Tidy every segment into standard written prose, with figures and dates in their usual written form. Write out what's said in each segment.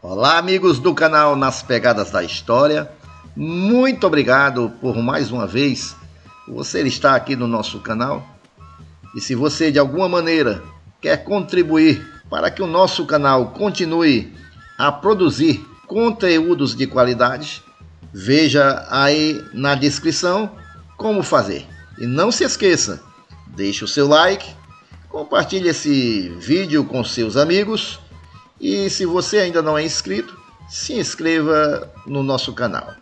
Olá, amigos do canal Nas Pegadas da História. Muito obrigado por mais uma vez você estar aqui no nosso canal. E se você de alguma maneira quer contribuir para que o nosso canal continue a produzir conteúdos de qualidade, veja aí na descrição como fazer. E não se esqueça, deixe o seu like, compartilhe esse vídeo com seus amigos. E se você ainda não é inscrito, se inscreva no nosso canal.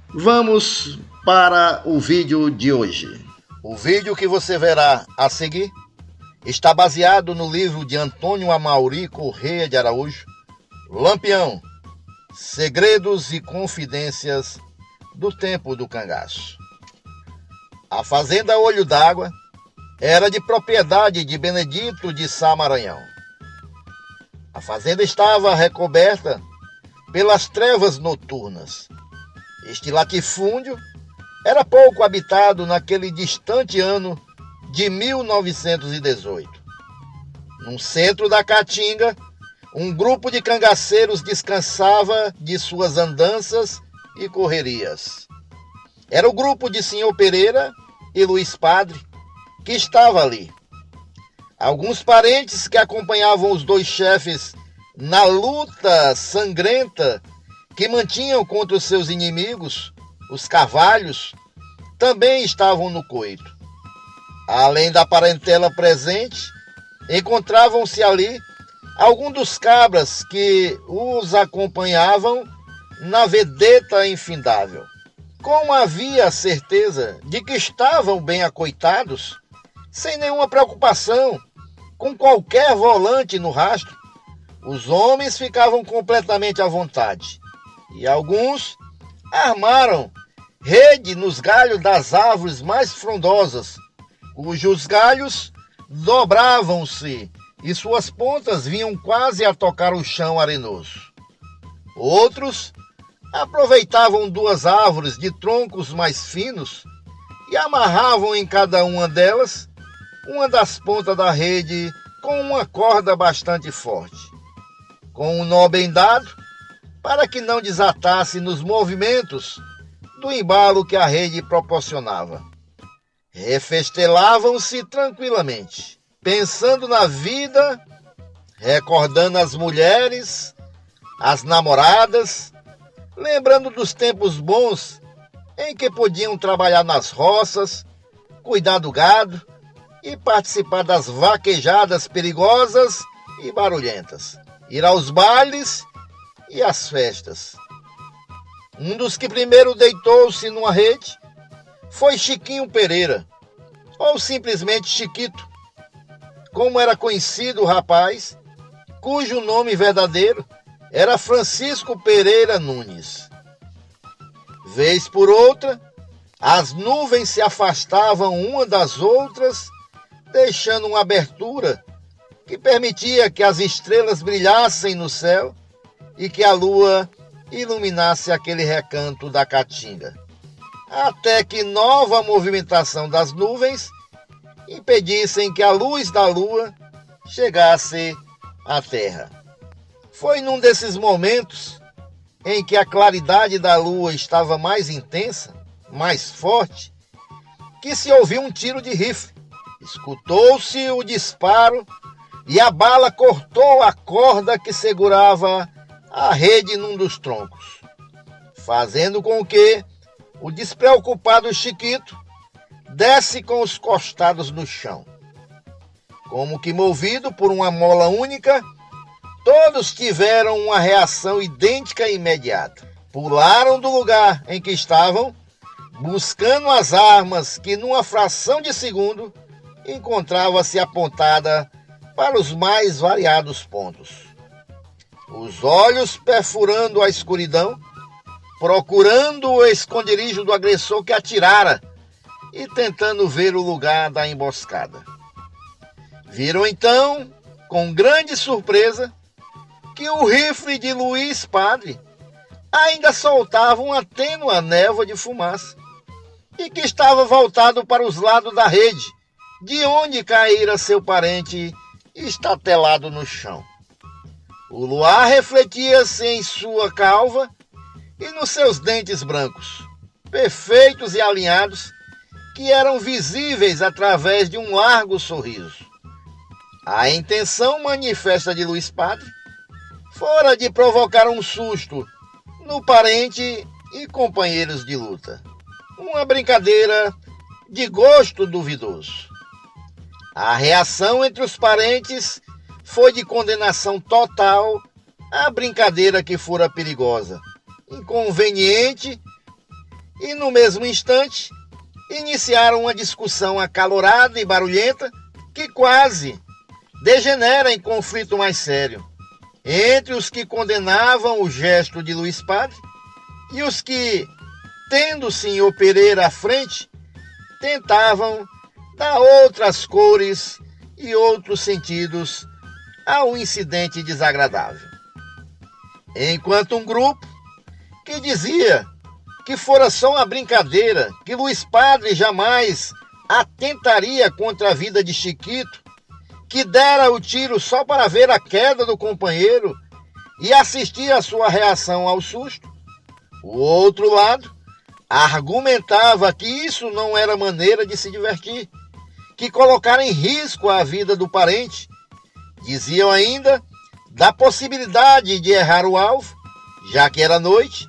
Vamos para o vídeo de hoje. O vídeo que você verá a seguir está baseado no livro de Antônio Amauri Correia de Araújo, Lampião, Segredos e Confidências do Tempo do Cangaço. A fazenda Olho d'Água era de propriedade de Benedito de Sá Maranhão. A fazenda estava recoberta pelas trevas noturnas. Este latifúndio era pouco habitado naquele distante ano de 1918. No centro da Caatinga, um grupo de cangaceiros descansava de suas andanças e correrias. Era o grupo de Senhor Pereira e Luiz Padre que estava ali. Alguns parentes que acompanhavam os dois chefes na luta sangrenta que mantinham contra os seus inimigos, os Carvalhos, também estavam no coito. Além da parentela presente, encontravam-se ali alguns dos cabras que os acompanhavam na vedeta infindável. Como havia certeza de que estavam bem acoitados, sem nenhuma preocupação, com qualquer volante no rastro, os homens ficavam completamente à vontade. E alguns armaram rede nos galhos das árvores mais frondosas, cujos galhos dobravam-se e suas pontas vinham quase a tocar o chão arenoso. Outros aproveitavam duas árvores de troncos mais finos e amarravam em cada uma delas uma das pontas da rede com uma corda bastante forte, com um nó bem dado, para que não desatasse nos movimentos do embalo que a rede proporcionava. Refestelavam-se tranquilamente, pensando na vida, recordando as mulheres, as namoradas, lembrando dos tempos bons em que podiam trabalhar nas roças, cuidar do gado e participar das vaquejadas perigosas e barulhentas, ir aos bailes e às festas. Um dos que primeiro deitou-se numa rede foi Chiquinho Pereira, ou simplesmente Chiquito, como era conhecido o rapaz, cujo nome verdadeiro era Francisco Pereira Nunes. Vez por outra, as nuvens se afastavam uma das outras, deixando uma abertura que permitia que as estrelas brilhassem no céu e que a lua iluminasse aquele recanto da Caatinga, até que nova movimentação das nuvens impedissem que a luz da lua chegasse à terra. Foi num desses momentos em que a claridade da lua estava mais intensa, mais forte, que se ouviu um tiro de rifle. Escutou-se o disparo e a bala cortou a corda que segurava a rede num dos troncos, fazendo com que o despreocupado Chiquito desse com os costados no chão. Como que movido por uma mola única, todos tiveram uma reação idêntica e imediata. Pularam do lugar em que estavam, buscando as armas que numa fração de segundo encontrava-se apontada para os mais variados pontos. Os olhos perfurando a escuridão, procurando o esconderijo do agressor que atirara e tentando ver o lugar da emboscada. Viram então, com grande surpresa, que o rifle de Luiz Padre ainda soltava uma tênue névoa de fumaça e que estava voltado para os lados da rede, de onde caíra seu parente estatelado no chão. O luar refletia-se em sua calva e nos seus dentes brancos, perfeitos e alinhados, que eram visíveis através de um largo sorriso. A intenção manifesta de Luiz Padre fora de provocar um susto no parente e companheiros de luta. Uma brincadeira de gosto duvidoso. A reação entre os parentes foi de condenação total à brincadeira que fora perigosa, inconveniente, e no mesmo instante iniciaram uma discussão acalorada e barulhenta que quase degenera em conflito mais sério entre os que condenavam o gesto de Luiz Padre e os que, tendo o senhor Pereira à frente, tentavam dar outras cores e outros sentidos ao incidente desagradável. Enquanto um grupo que dizia que fora só uma brincadeira, que Luiz Padre jamais atentaria contra a vida de Chiquito, que dera o tiro só para ver a queda do companheiro e assistir a sua reação ao susto. O outro lado argumentava que isso não era maneira de se divertir, que colocara em risco a vida do parente. Diziam ainda da possibilidade de errar o alvo, já que era noite,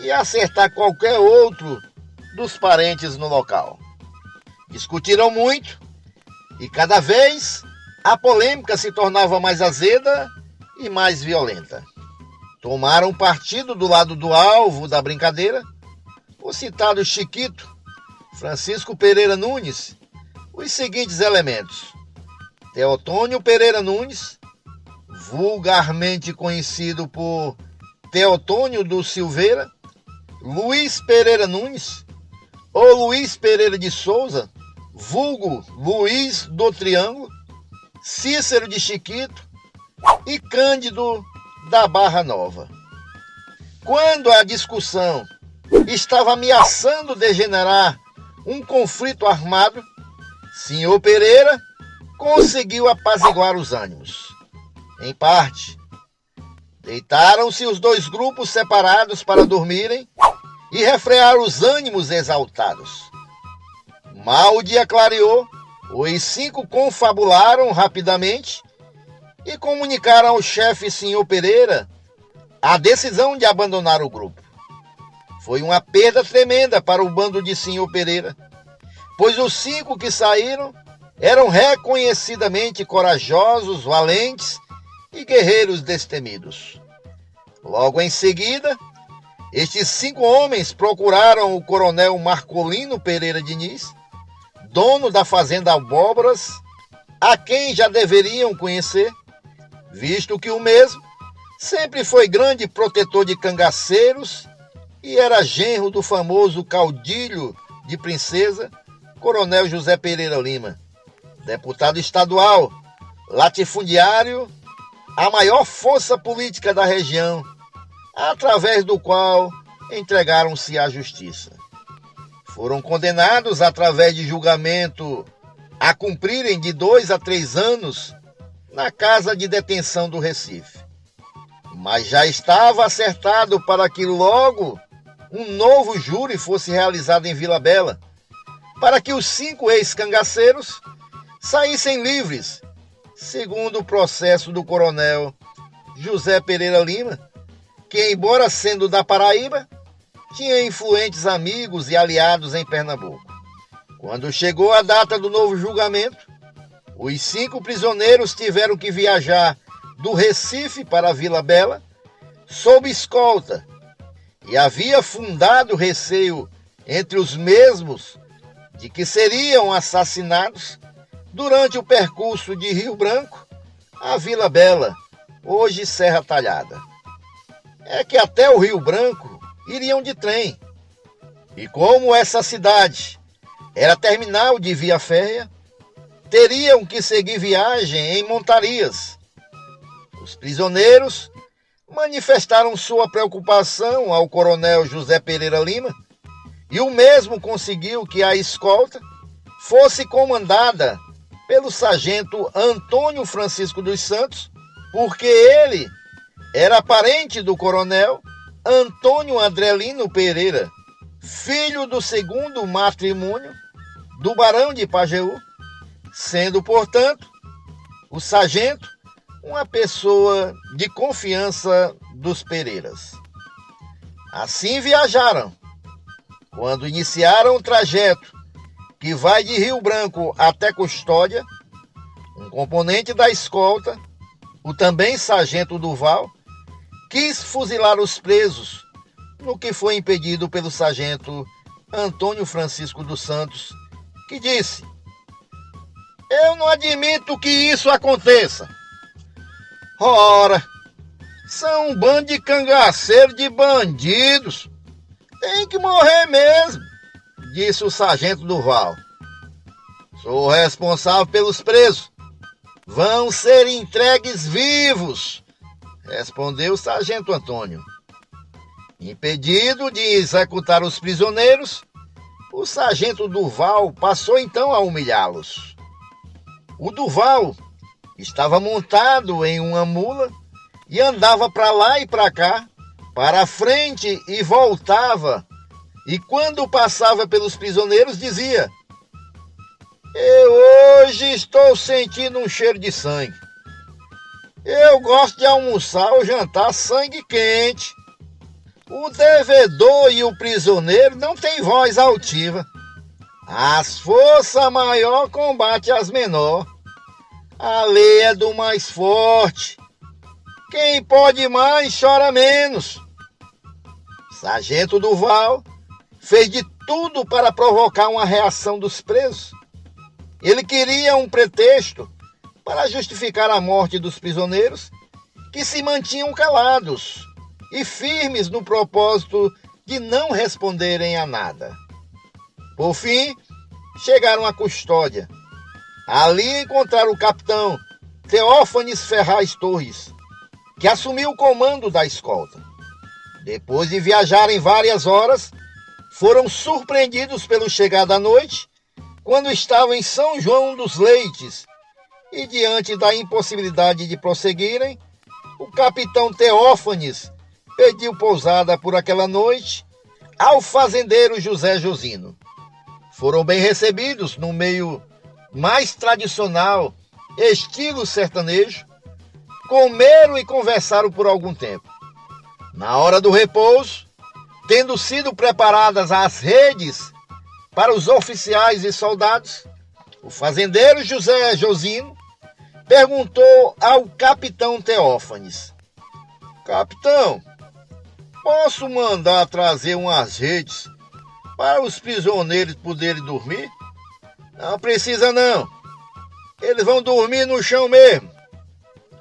e acertar qualquer outro dos parentes no local. Discutiram muito e cada vez a polêmica se tornava mais azeda e mais violenta. Tomaram partido do lado do alvo da brincadeira o citado Chiquito, Francisco Pereira Nunes, os seguintes elementos: Teotônio Pereira Nunes, vulgarmente conhecido por Teotônio do Silveira, Luiz Pereira Nunes, ou Luiz Pereira de Souza, vulgo Luiz do Triângulo, Cícero de Chiquito e Cândido da Barra Nova. Quando a discussão estava ameaçando degenerar um conflito armado, senhor Pereira conseguiu apaziguar os ânimos. Em parte, deitaram-se os dois grupos separados para dormirem e refrear os ânimos exaltados. Mal o dia clareou, os 5 confabularam rapidamente e comunicaram ao chefe senhor Pereira a decisão de abandonar o grupo. Foi uma perda tremenda para o bando de senhor Pereira, pois os 5 que saíram eram reconhecidamente corajosos, valentes e guerreiros destemidos. Logo em seguida, estes 5 homens procuraram o coronel Marcolino Pereira Diniz, dono da fazenda Abóboras, a quem já deveriam conhecer, visto que o mesmo sempre foi grande protetor de cangaceiros e era genro do famoso caudilho de Princesa, coronel José Pereira Lima, deputado estadual, latifundiário, a maior força política da região, através do qual entregaram-se à justiça. Foram condenados através de julgamento a cumprirem de 2 a 3 anos na casa de detenção do Recife. Mas já estava acertado para que logo um novo júri fosse realizado em Vila Bela, para que os 5 ex-cangaceiros saíssem livres, segundo o processo do coronel José Pereira Lima, que, embora sendo da Paraíba, tinha influentes amigos e aliados em Pernambuco. Quando chegou a data do novo julgamento, os 5 prisioneiros tiveram que viajar do Recife para Vila Bela sob escolta, e havia fundado receio entre os mesmos de que seriam assassinados durante o percurso de Rio Branco a Vila Bela, hoje Serra Talhada. É que até o Rio Branco iriam de trem. E como essa cidade era terminal de via férrea, teriam que seguir viagem em montarias. Os prisioneiros manifestaram sua preocupação ao coronel José Pereira Lima, e o mesmo conseguiu que a escolta fosse comandada pelo sargento Antônio Francisco dos Santos, porque ele era parente do coronel Antônio Andrelino Pereira, filho do segundo matrimônio do barão de Pajeú, sendo, portanto, o sargento uma pessoa de confiança dos Pereiras. Assim viajaram. Quando iniciaram o trajeto que vai de Rio Branco até Custódia, um componente da escolta, o também sargento Duval, quis fuzilar os presos, no que foi impedido pelo sargento Antônio Francisco dos Santos, que disse: "Eu não admito que isso aconteça. Ora, são um bando de cangaceiros, de bandidos. Tem que morrer mesmo", disse o sargento Duval. "Sou responsável pelos presos. Vão ser entregues vivos", respondeu o sargento Antônio. Impedido de executar os prisioneiros, o sargento Duval passou então a humilhá-los. O Duval estava montado em uma mula e andava para lá e para cá, para frente e voltava, e quando passava pelos prisioneiros dizia: "Eu hoje estou sentindo um cheiro de sangue. Eu gosto de almoçar ou jantar sangue quente. O devedor e o prisioneiro não têm voz altiva. As forças maior combate as menor. A lei é do mais forte. Quem pode mais chora menos." Sargento Duval fez de tudo para provocar uma reação dos presos. Ele queria um pretexto para justificar a morte dos prisioneiros, que se mantinham calados e firmes no propósito de não responderem a nada. Por fim, chegaram à Custódia. Ali encontraram o capitão Teófanes Ferraz Torres, que assumiu o comando da escolta. Depois de viajarem várias horas, foram surpreendidos pelo chegar da noite, quando estavam em São João dos Leites, e diante da impossibilidade de prosseguirem, o capitão Teófanes pediu pousada por aquela noite ao fazendeiro José Josino. Foram bem recebidos no meio mais tradicional, estilo sertanejo, comeram e conversaram por algum tempo. Na hora do repouso, tendo sido preparadas as redes para os oficiais e soldados, o fazendeiro José Josino perguntou ao capitão Teófanes: "Capitão, posso mandar trazer umas redes para os prisioneiros poderem dormir?" "Não precisa não. Eles vão dormir no chão mesmo",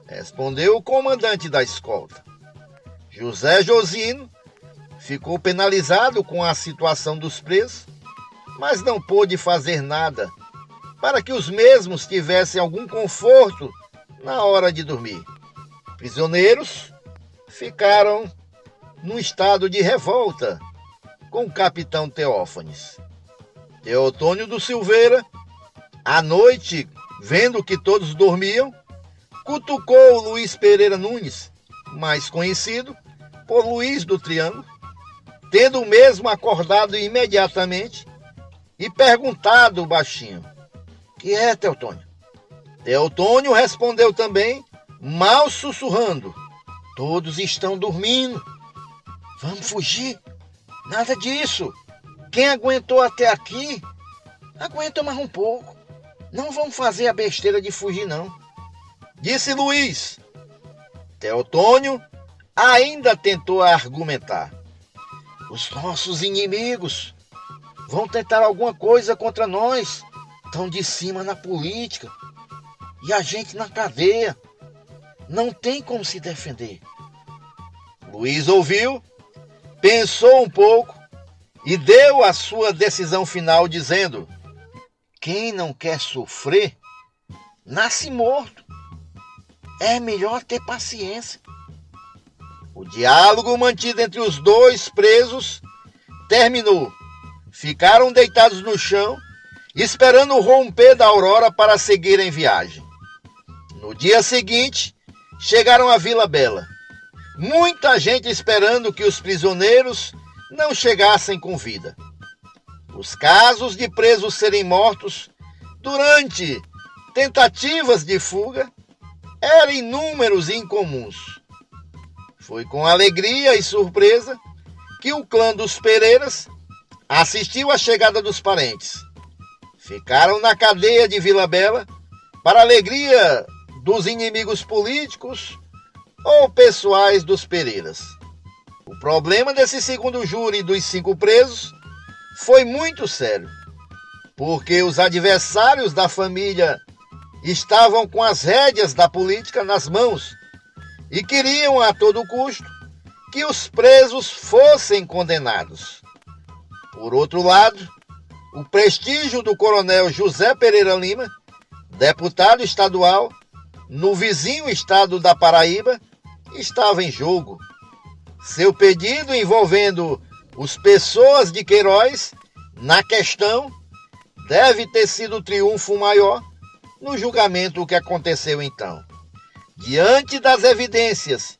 respondeu o comandante da escolta. José Josino ficou penalizado com a situação dos presos, mas não pôde fazer nada para que os mesmos tivessem algum conforto na hora de dormir. Prisioneiros ficaram num estado de revolta com o capitão Teófanes. Teotônio do Silveira, à noite, vendo que todos dormiam, cutucou Luiz Pereira Nunes, mais conhecido por Luiz do Triângulo, tendo o mesmo acordado imediatamente e perguntado baixinho: "Que é, Teotônio?" Teotônio respondeu também, mal sussurrando: "Todos estão dormindo. Vamos fugir? Nada disso. Quem aguentou até aqui, aguenta mais um pouco. Não vamos fazer a besteira de fugir, não", disse Luiz. Teotônio ainda tentou argumentar: "Os nossos inimigos vão tentar alguma coisa contra nós. Estão de cima na política e a gente na cadeia. Não tem como se defender." Luiz ouviu, pensou um pouco e deu a sua decisão final dizendo: "Quem não quer sofrer, nasce morto. É melhor ter paciência." O diálogo mantido entre os dois presos terminou. Ficaram deitados no chão, esperando o romper da aurora para seguirem viagem. No dia seguinte, chegaram à Vila Bela. Muita gente esperando que os prisioneiros não chegassem com vida. Os casos de presos serem mortos durante tentativas de fuga eram inúmeros e incomuns. Foi com alegria e surpresa que o clã dos Pereiras assistiu à chegada dos parentes. Ficaram na cadeia de Vila Bela para alegria dos inimigos políticos ou pessoais dos Pereiras. O problema desse segundo júri dos 5 presos foi muito sério, porque os adversários da família estavam com as rédeas da política nas mãos e queriam a todo custo que os presos fossem condenados. Por outro lado, o prestígio do coronel José Pereira Lima, deputado estadual no vizinho estado da Paraíba, estava em jogo. Seu pedido envolvendo os Pessoas de Queiroz na questão deve ter sido o triunfo maior no julgamento que aconteceu então. Diante das evidências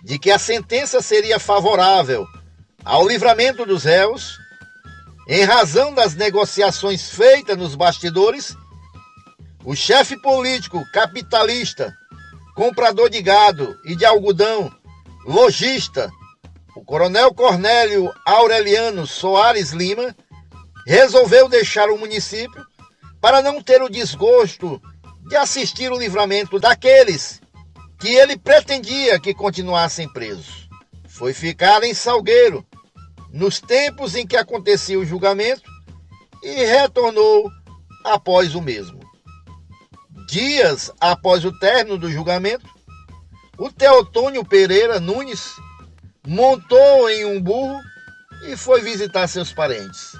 de que a sentença seria favorável ao livramento dos réus, em razão das negociações feitas nos bastidores, o chefe político capitalista, comprador de gado e de algodão, lojista, o coronel Cornélio Aureliano Soares Lima, resolveu deixar o município para não ter o desgosto de assistir o livramento daqueles que ele pretendia que continuassem presos. Foi ficar em Salgueiro, nos tempos em que acontecia o julgamento, e retornou após o mesmo. Dias após o término do julgamento, o Teotônio Pereira Nunes montou em um burro e foi visitar seus parentes.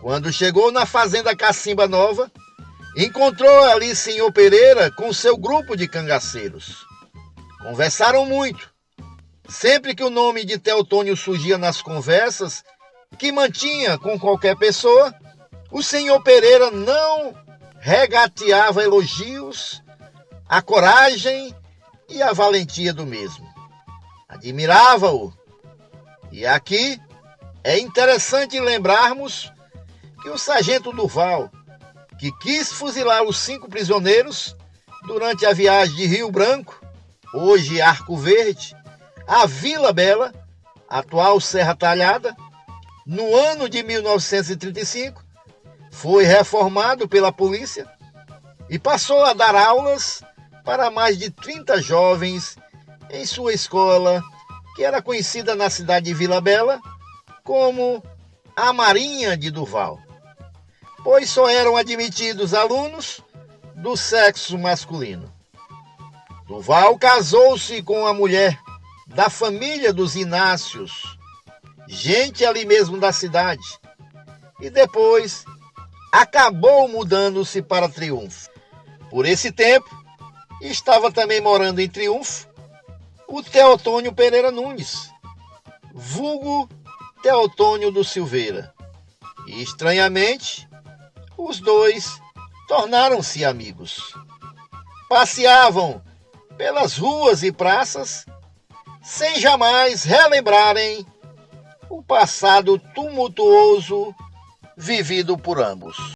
Quando chegou na fazenda Cacimba Nova, encontrou ali senhor Pereira com seu grupo de cangaceiros. Conversaram muito. Sempre que o nome de Teotônio surgia nas conversas que mantinha com qualquer pessoa, o senhor Pereira não regateava elogios à coragem e à valentia do mesmo. Admirava-o. E aqui é interessante lembrarmos que o sargento Durval, que quis fuzilar os 5 prisioneiros durante a viagem de Rio Branco, hoje Arco Verde, a Vila Bela, atual Serra Talhada, no ano de 1935, foi reformado pela polícia e passou a dar aulas para mais de 30 jovens em sua escola, que era conhecida na cidade de Vila Bela como a Marinha de Durval, pois só eram admitidos alunos do sexo masculino. Durval casou-se com uma mulher da família dos Inácios, gente ali mesmo da cidade, e depois acabou mudando-se para Triunfo. Por esse tempo, estava também morando em Triunfo o Teotônio Pereira Nunes, vulgo Teotônio do Silveira. E, estranhamente, os dois tornaram-se amigos. Passeavam pelas ruas e praças sem jamais relembrarem o passado tumultuoso vivido por ambos.